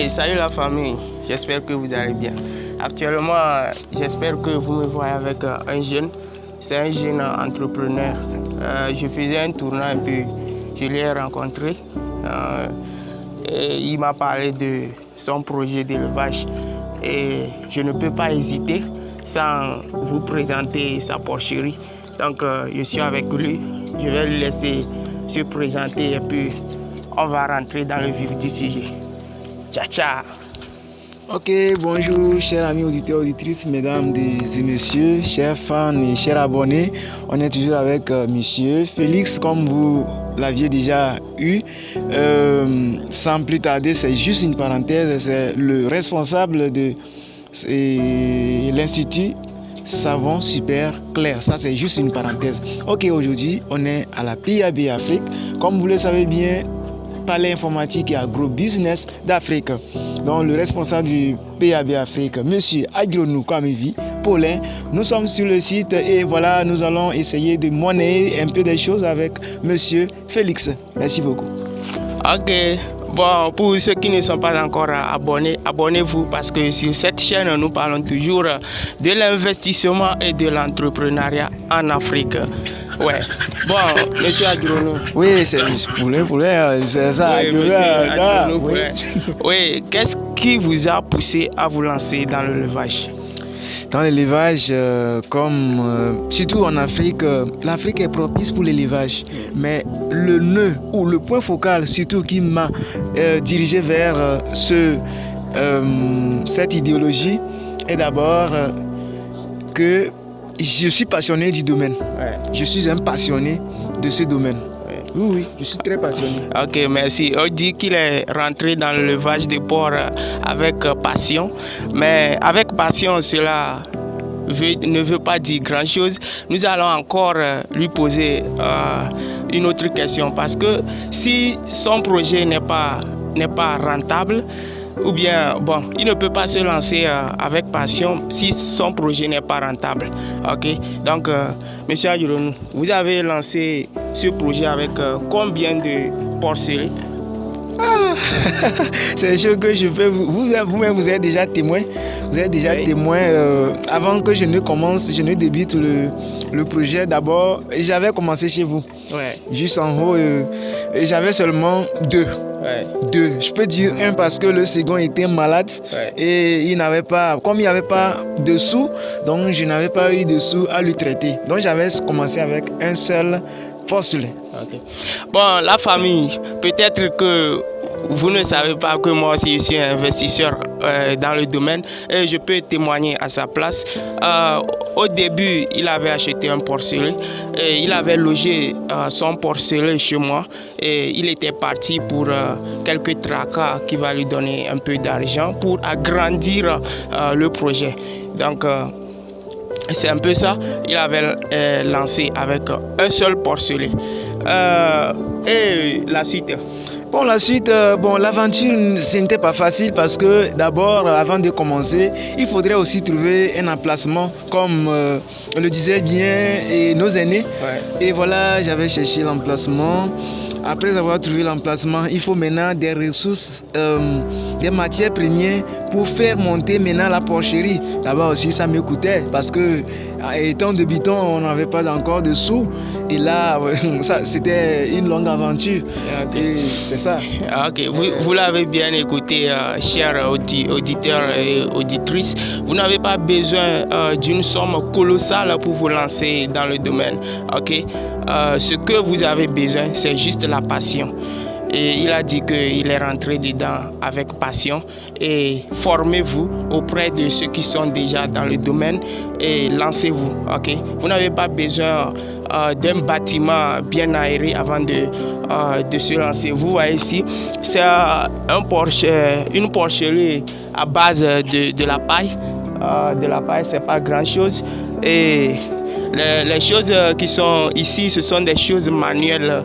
Oui, salut la famille, j'espère que vous allez bien. Actuellement, j'espère que vous me voyez avec un jeune. C'est un jeune entrepreneur. Je faisais un tournoi un peu, je l'ai rencontré. Et il m'a parlé de son projet d'élevage. Et je ne peux pas hésiter sans vous présenter sa porcherie. Donc, je suis avec lui. Je vais lui laisser se présenter et puis on va rentrer dans le vif du sujet. Ciao, ciao. Ok, bonjour chers amis auditeurs, auditrices, mesdames et messieurs, chers fans et chers abonnés. On est toujours avec monsieur Félix, comme vous l'aviez déjà eu. Sans plus tarder, c'est juste une parenthèse, c'est le responsable de l'Institut Savon Super Clair. Ça, c'est juste une parenthèse. Ok, aujourd'hui, on est à la PAB Afrique. Comme vous le savez bien, Palais informatique et agrobusiness d'Afrique. Donc le responsable du PAB Afrique, monsieur Agronou Kamevi Paulin, nous sommes sur le site et voilà, nous allons essayer de monnayer un peu des choses avec monsieur Félix. Merci beaucoup. Ok, bon, pour ceux qui ne sont pas encore abonnés, abonnez-vous parce que sur cette chaîne, nous parlons toujours de l'investissement et de l'entrepreneuriat en Afrique. Ouais. Bon, monsieur Agronou. Oui, c'est Poulin, c'est ça. Oui, monsieur Agronou Poulin. Oui, qu'est-ce qui vous a poussé à vous lancer dans l'élevage? Dans l'élevage, surtout en Afrique, l'Afrique est propice pour l'élevage. Mais le nœud ou le point focal surtout qui m'a dirigé vers cette idéologie est d'abord que je suis passionné du domaine. Ouais. Je suis un passionné de ce domaine. Oui, je suis très passionné. Ok, merci. On dit qu'il est rentré dans l'élevage des porcs avec passion. Mais avec passion, cela ne veut pas dire grand-chose. Nous allons encore lui poser une autre question. Parce que si son projet n'est pas rentable, ou bien, bon, il ne peut pas se lancer avec passion si son projet n'est pas rentable. Ok, donc, monsieur Agronou, vous avez lancé ce projet avec combien de porcelets? C'est des choses que je peux vous-même, vous êtes déjà témoin. Vous êtes déjà témoin. Avant que je ne débute le projet, d'abord, j'avais commencé chez vous. Ouais. Juste en haut, j'avais seulement deux. Ouais. Deux. Je peux dire un parce que le second était malade et comme il n'y avait pas de sous, donc je n'avais pas eu de sous à lui traiter. Donc j'avais commencé avec un seul porcelet. Okay. Bon, la famille, peut-être que vous ne savez pas que moi aussi je suis un investisseur dans le domaine et je peux témoigner à sa place. Au début, il avait acheté un porcelet et il avait logé son porcelet chez moi et il était parti pour quelques tracas qui va lui donner un peu d'argent pour agrandir le projet. Donc, c'est un peu ça. Il avait lancé avec un seul porcelet. Et la suite? Bon, la suite, l'aventure, ce n'était pas facile parce que d'abord, avant de commencer, il faudrait aussi trouver un emplacement, comme le disaient bien nos aînés. Ouais. Et voilà, j'avais cherché l'emplacement. Après avoir trouvé l'emplacement, il faut maintenant des ressources, des matières premières pour faire monter maintenant la porcherie. Là-bas aussi, ça me coûtait parce que, étant débutant, on n'avait pas encore de sous. Et là, c'était une longue aventure. Okay. Et c'est ça. Ok, vous l'avez bien écouté, chers auditeurs et auditrices. Vous n'avez pas besoin d'une somme colossale pour vous lancer dans le domaine. Ok, ce que vous avez besoin, c'est juste la passion. Et il a dit qu'il est rentré dedans avec passion. Et formez-vous auprès de ceux qui sont déjà dans le domaine et lancez-vous. Okay? Vous n'avez pas besoin d'un bâtiment bien aéré avant de se lancer. Vous voyez ici, c'est une porcherie à base de la paille. De la paille, c'est pas grand-chose. Et les choses qui sont ici, ce sont des choses manuelles.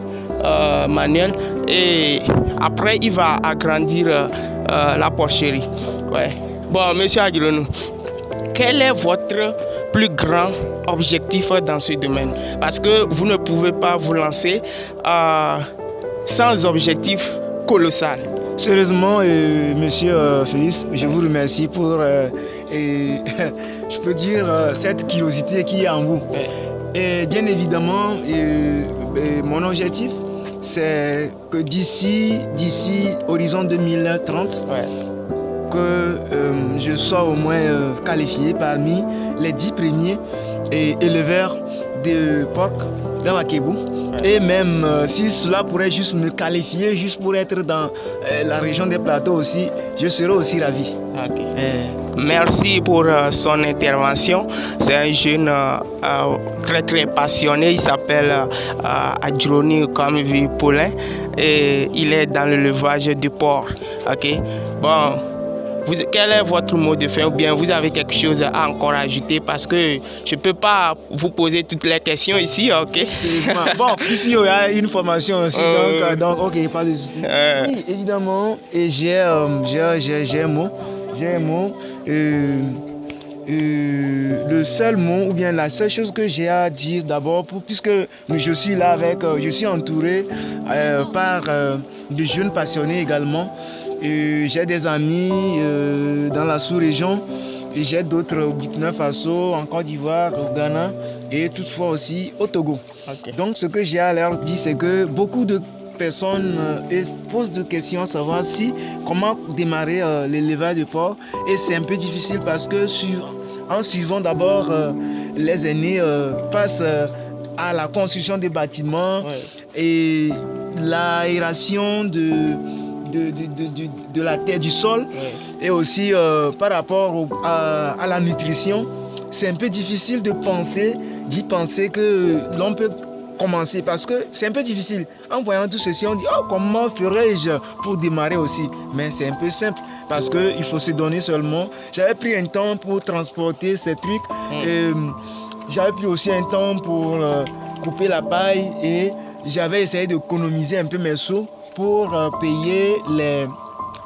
Et après il va agrandir la porcherie. Ouais. Bon, monsieur Agronou, quel est votre plus grand objectif dans ce domaine? Parce que vous ne pouvez pas vous lancer sans objectif colossal. Sérieusement, monsieur Félix, je vous remercie pour, je peux dire, cette curiosité qui est en vous. Et bien évidemment, mon objectif, c'est que d'ici horizon 2030, que je sois au moins qualifié parmi les 10 premiers éleveurs de porc dans la Kébu. Et même si cela pourrait juste me qualifier, juste pour être dans la région des plateaux aussi, je serai aussi ravi. Okay. Merci pour son intervention. C'est un jeune très très passionné. Il s'appelle Adjroni Kamvi Paulin et il est dans l'élevage du porc. Ok. Bon. Quel est votre mot de fin ou bien vous avez quelque chose à encore ajouter parce que je ne peux pas vous poser toutes les questions ici, ok? Bon, ici il y a une formation aussi, donc ok, pas de souci. Oui, évidemment, et j'ai un mot. Le seul mot ou bien la seule chose que j'ai à dire d'abord, puisque je suis là je suis entouré par de jeunes passionnés également. J'ai des amis dans la sous-région, j'ai d'autres au Burkina Faso, en Côte d'Ivoire, au Ghana et toutefois aussi au Togo. Okay. Donc ce que j'ai à leur dire, c'est que beaucoup de personnes posent des questions à savoir comment démarrer l'élevage de porc. Et c'est un peu difficile parce que en suivant d'abord les aînés passent à la construction des bâtiments et l'aération de la terre, du sol, et aussi par rapport à la nutrition, c'est un peu difficile d'y penser que l'on peut commencer parce que c'est un peu difficile. En voyant tout ceci, on dit comment ferais-je pour démarrer aussi? Mais c'est un peu simple parce qu'il faut se donner seulement. J'avais pris un temps pour transporter ces trucs, j'avais pris aussi un temps pour couper la paille et j'avais essayé d'économiser un peu mes sous pour payer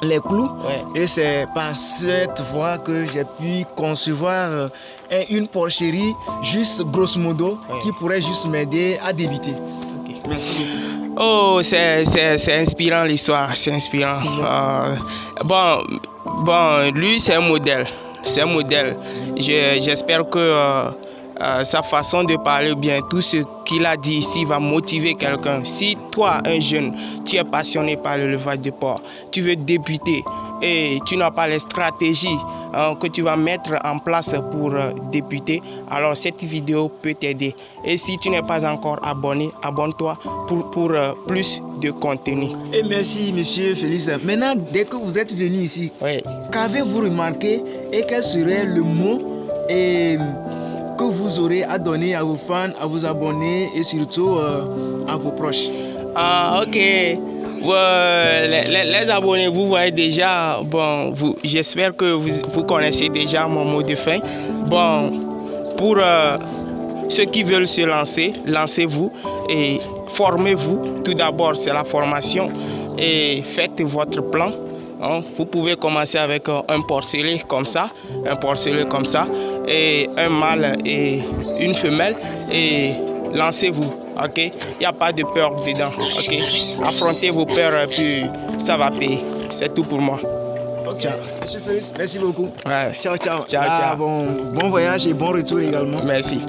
les clous. Et c'est par cette voie que j'ai pu concevoir une porcherie juste grosso modo qui pourrait juste m'aider à débuter. Merci beaucoup. Oh, c'est inspirant l'histoire, c'est inspirant. Bon, lui c'est un modèle. C'est un modèle. J'espère que sa façon de parler, bien tout ce qu'il a dit ici va motiver quelqu'un. Si toi, un jeune, tu es passionné par l'élevage de porc, tu veux débuter et tu n'as pas les stratégies que tu vas mettre en place pour débuter, alors cette vidéo peut t'aider. Et si tu n'es pas encore abonné, abonne-toi pour plus de contenu. Et merci, monsieur Félix. Maintenant, dès que vous êtes venu ici, qu'avez-vous remarqué et quel serait le mot que vous aurez à donner à vos fans, à vos abonnés et surtout à vos proches? Ok. Les abonnés, vous voyez déjà, bon, j'espère que vous connaissez déjà mon mot de fin. Bon, pour ceux qui veulent se lancer, lancez-vous et formez-vous. Tout d'abord, c'est la formation et faites votre plan. Vous pouvez commencer avec un porcelet comme ça, et un mâle et une femelle et lancez-vous, ok? Il n'y a pas de peur dedans, ok? Affrontez vos peurs puis ça va payer. C'est tout pour moi. Ciao. Monsieur Félix, merci beaucoup. Ouais. Ciao. Ciao. Bon voyage et bon retour également. Merci.